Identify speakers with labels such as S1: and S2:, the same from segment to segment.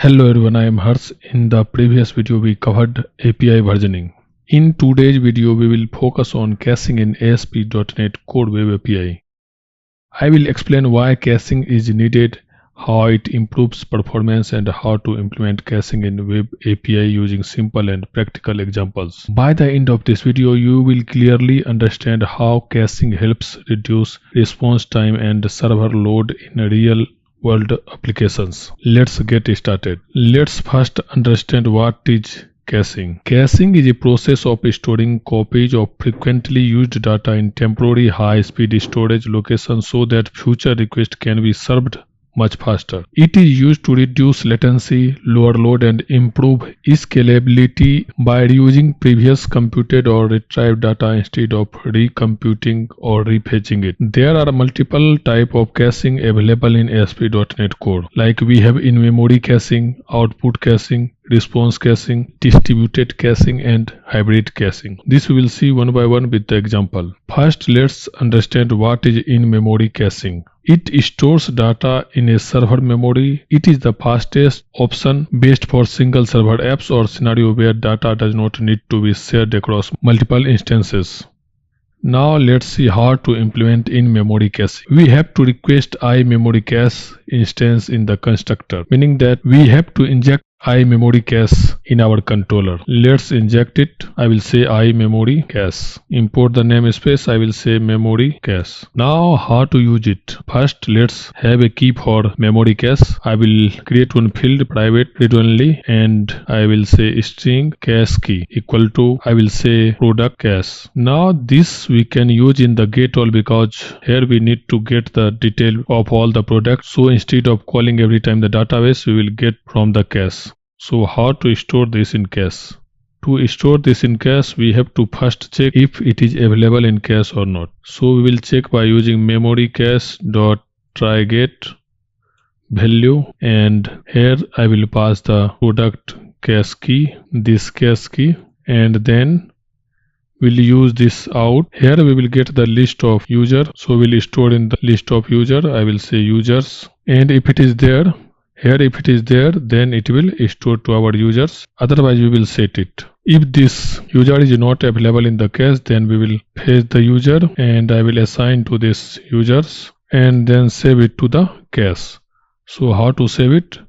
S1: Hello everyone, I am Hers. In the previous video we covered API versioning. In today's video we will focus on caching in ASP.NET Core Web API. I will explain why caching is needed, how it improves performance and how to implement caching in Web API using simple and practical examples. By the end of this video you will clearly understand how caching helps reduce response time and server load in real world applications. Let's get started. Let's first understand what is caching. Caching is a process of storing copies of frequently used data in temporary high-speed storage locations so that future requests can be served much faster. It is used to reduce latency, lower load and improve scalability by reusing previous computed or retrieved data instead of recomputing or refetching it. There are multiple types of caching available in ASP.NET Core, like we have in-memory caching, output caching, response caching, distributed caching and hybrid caching. This we will see one by one with the example. First, let's understand what is in-memory caching. It stores data in a server memory. It is the fastest option best for single server apps or scenario where data does not need to be shared across multiple instances. Now let's see how to implement in-memory caching. We have to request iMemory cache instance in the constructor, meaning that we have to inject iMemory cache in our controller. Let's inject it. I will say iMemory cache. Import the namespace. I will say memory cache. Now how to use it? First let's have a key for memory cache. I will create one field private read only and I will say string cache key equal to I will say product cache. Now this we can use in the get all because here we need to get the detail of all the products. So instead of calling every time the database, we will get from the cache. So how to store this in cache? To store this in cache, we have to first check if it is available in cache or not. So we will check by using memory cache dot try get value, and here I will pass the product cache key, this cache key, and then we'll use this out. Here we will get the list of user, so we'll store in the list of user. I will say users, and if it is there, here if it is there, then it will store to our users, otherwise we will set it. If this user is not available in the cache, then we will fetch the user and I will assign to this users and then save it to the cache. So how to save it?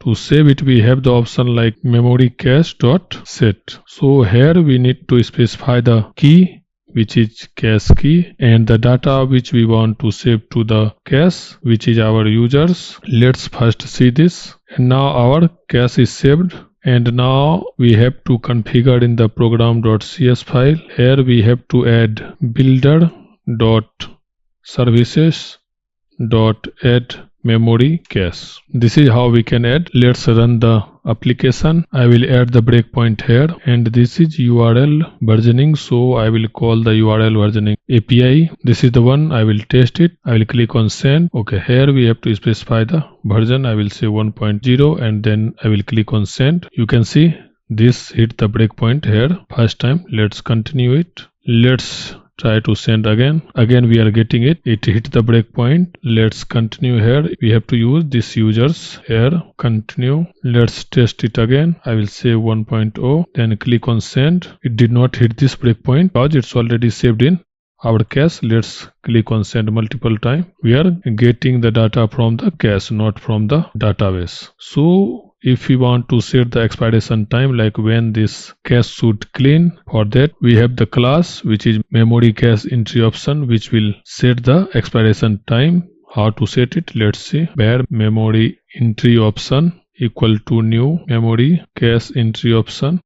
S1: To save it we have the option like memory cache dot set. So here we need to specify the key, which is cache key, and the data which we want to save to the cache, which is our users. Let's first see this, and now our cache is saved, and now we have to configure in the program.cs file. Here we have to add builder.services.add memory cache. This is how we can add. Let's run the application. I will add the breakpoint here, and this is URL versioning, so I will call the URL versioning API. This is the one. I will test it. I will click on send. Okay, here we have to specify the version. I will say 1.0 and then I will click on send. You can see this hit the breakpoint here first time. Let's continue it. Let's try to send again we are getting it hit the breakpoint. Let's continue. Here we have to use this users. Here continue. Let's test it again. I will say 1.0, then click on send. It did not hit this breakpoint because it's already saved in our cache. Let's click on send multiple time. We are getting the data from the cache, not from the database. So if we want to set the expiration time, like when this cache should clean, for that we have the class which is memory cache entry option, which will set the expiration time. How to set it? Let's see. Where memory entry option equal to new memory cache entry option,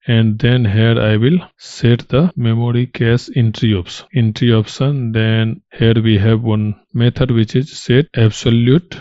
S1: and then here I will set the memory cache entry option. Then here we have one method which is set absolute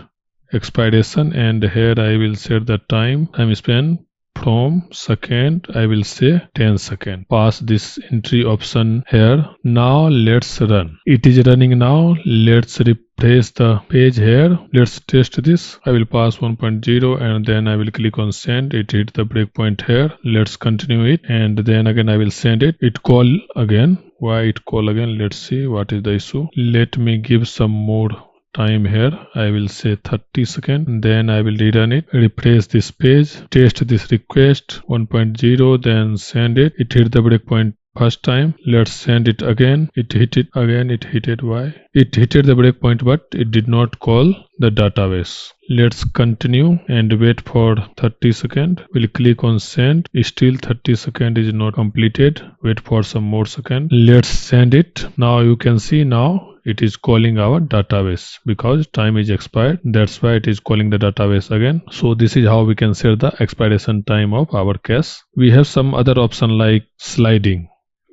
S1: expiration, and here I will set the time span from second. I will say 10 seconds. Pass this entry option here. Now let's run. It is running now. Let's refresh the page here. Let's test this. I will pass 1.0 and then I will click on send. It hit the breakpoint here. Let's continue it, and then again I will send it. It call again. Why it call again? Let's see what is the issue. Let me give some more time here. I will say 30 seconds. Then I will rerun it. Refresh this page. Test this request 1.0. Then send it. It hit the breakpoint first time. Let's send it again. It hit it again. It hit it. Why? It hit the breakpoint, but it did not call the database. Let's continue and wait for 30 seconds. We'll click on send. Still 30 seconds is not completed. Wait for some more seconds. Let's send it. Now you can see now it is calling our database because time is expired. That's why it is calling the database again. So this is how we can set the expiration time of our cache. We have some other option like sliding.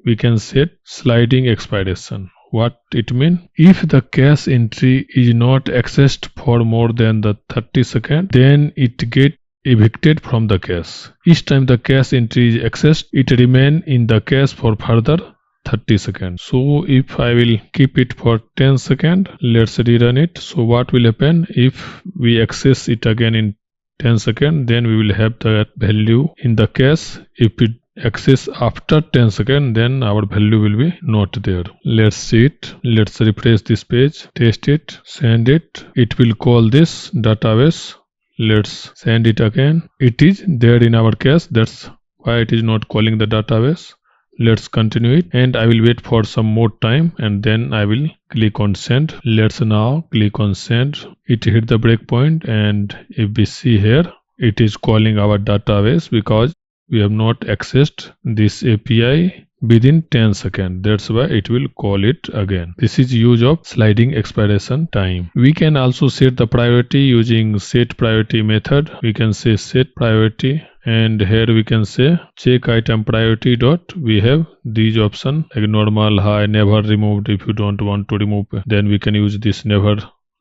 S1: We can set sliding expiration. What it means? If the cache entry is not accessed for more than the 30 seconds, then it get evicted from the cache. Each time the cache entry is accessed, it remain in the cache for further 30 seconds. So if I will keep it for 10 seconds, let's rerun it. So what will happen if we access it again in 10 seconds? Then we will have that value in the cache. If it access after 10 seconds, then our value will be not there. Let's see it. Let's refresh this page, test it, send it. It will call this database. Let's send it again. It is there in our cache. That's why it is not calling the database. Let's continue it, and I will wait for some more time, and then I will click on send. Let's now click on send. It hit the breakpoint, and if we see here, it is calling our database because we have not accessed this API within 10 seconds. That's why it will call it again. This is use of sliding expiration time. We can also set the priority using set priority method. We can say set priority, and here we can say check item priority dot. We have these options like normal, high, never removed. If you don't want to remove, then we can use this never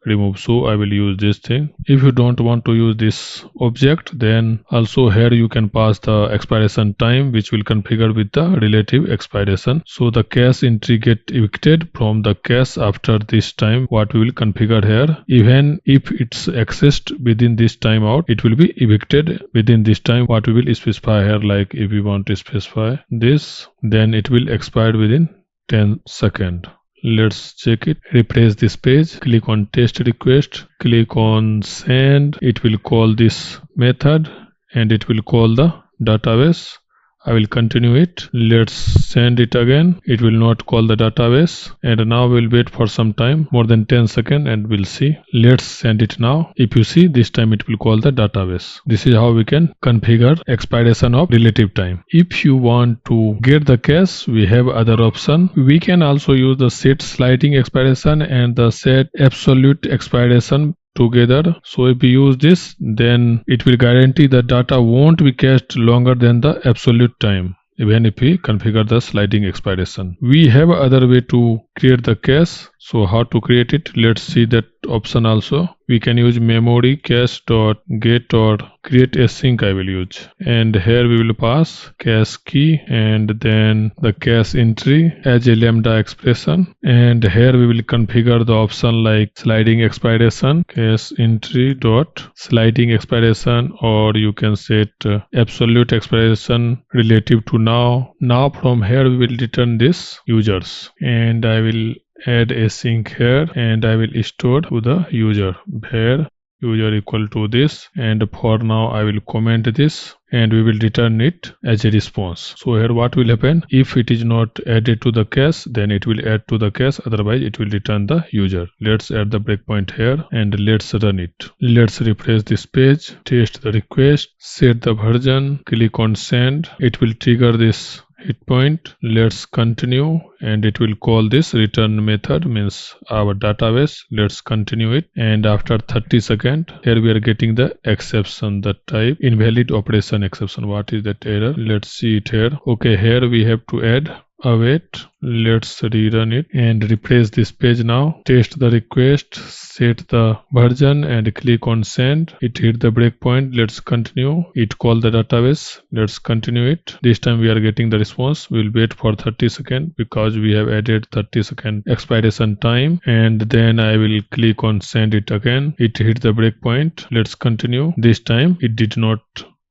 S1: remove. So I will use this thing. If you don't want to use this object, then also here you can pass the expiration time, which will configure with the relative expiration. So the cache entry get evicted from the cache after this time. What we will configure here, even if it's accessed within this timeout, it will be evicted within this time. What we will specify here, like if we want to specify this, then it will expire within 10 seconds. Let's check it. Refresh this page. Click on test request. Click on send. It will call this method and it will call the database. I will continue it. Let's send it again. It will not call the database. And now we'll wait for some time, more than 10 seconds, and we'll see. Let's send it now. If you see, this time it will call the database. This is how we can configure expiration of relative time. If you want to get the cache, we have other option. We can also use the set sliding expiration and the set absolute expiration together. So if we use this, then it will guarantee the data won't be cached longer than the absolute time, even if we configure the sliding expiration. We have other way to create the cache. So how to create it? Let's see that option also. We can use memory cache dot get or create async. I will use, and here we will pass cache key and then the cache entry as a lambda expression, and here we will configure the option like sliding expiration cache entry dot sliding expiration, or you can set absolute expiration relative to now. Now from here we will return this users, and I will add async here, and I will store to the user here user equal to this, and for now I will comment this and we will return it as a response. So here what will happen, if it is not added to the cache, then it will add to the cache, otherwise it will return the user. Let's add the breakpoint here and let's run it. Let's refresh this page, test the request, set the version, click on send. It will trigger this hit point. Let's continue and it will call this return method, means our database. Let's continue it, and after 30 seconds here we are getting the exception, the type invalid operation exception. What is that error? Let's see it here. Okay, here we have to add await. Let's rerun it and refresh this page now. Test the request, set the version and click on send. It hit the breakpoint. Let's continue. It called the database. Let's continue it. This time we are getting the response. We'll wait for 30 seconds because we have added 30 second expiration time, and then I will click on send it again. It hit the breakpoint. Let's continue. This time it did not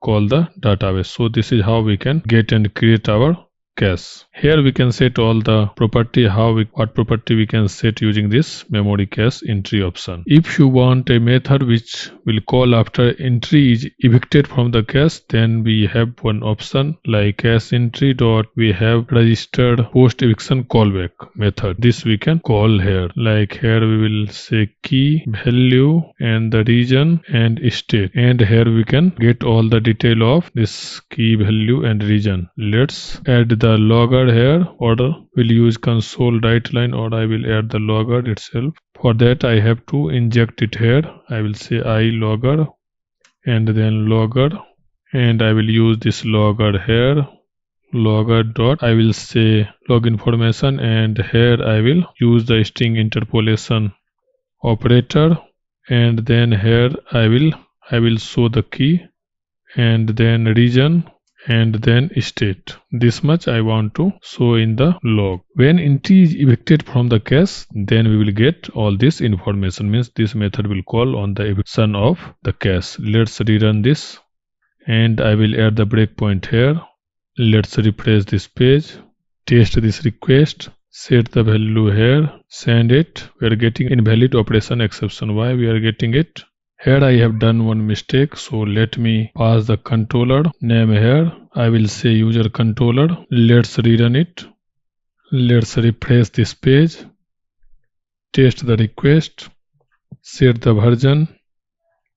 S1: call the database. So this is how we can get and create our cache. Here we can set all the property, what property we can set using this memory cache entry option. If you want a method which will call after entry is evicted from the cache, then we have one option like cache entry dot we have registered post eviction callback method. This we can call here. Like here we will say key, value and the region and state, and here we can get all the detail of this key, value and region. Let's add the logger here, or we'll use console write line, or I will add the logger itself. For that I have to inject it here. I will say I logger and then logger, and I will use this logger here, logger dot I will say log information, and here I will use the string interpolation operator, and then here I will show the key and then region and then state. This much I want to show in the log. When entry is evicted from the cache, then we will get all this information, means this method will call on the eviction of the cache. Let's rerun this, and I will add the breakpoint here. Let's refresh this page, test this request, set the value here, send it. We are getting invalid operation exception. Why we are getting it? Here I have done one mistake, so let me pass the controller name here. I will say user controller. Let's rerun it. Let's refresh this page, test the request, set the version,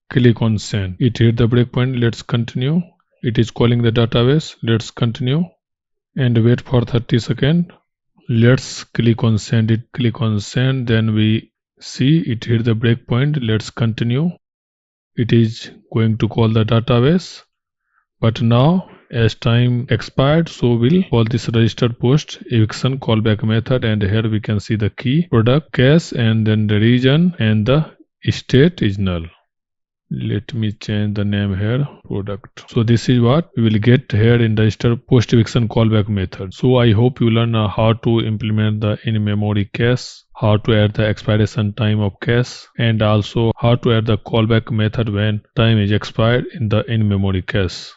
S1: click on send. It hit the breakpoint. Let's continue. It is calling the database. Let's continue and wait for 30 seconds. Let's click on send it. Click on send. Then we see it hit the breakpoint. Let's continue. It is going to call the database, but now as time expired, so we'll call this registered post eviction callback method, and here we can see the key, product, cache, and then the region, and the state is null. Let me change the name here, product. So this is what we will get here in the registered post eviction callback method. So I hope you learn how to implement the in-memory cache, how to add the expiration time of cache, and also how to add the callback method when time is expired in the in-memory cache.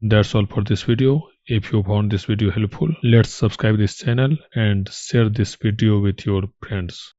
S1: That's all for this video. If you found this video helpful, let's subscribe this channel and share this video with your friends.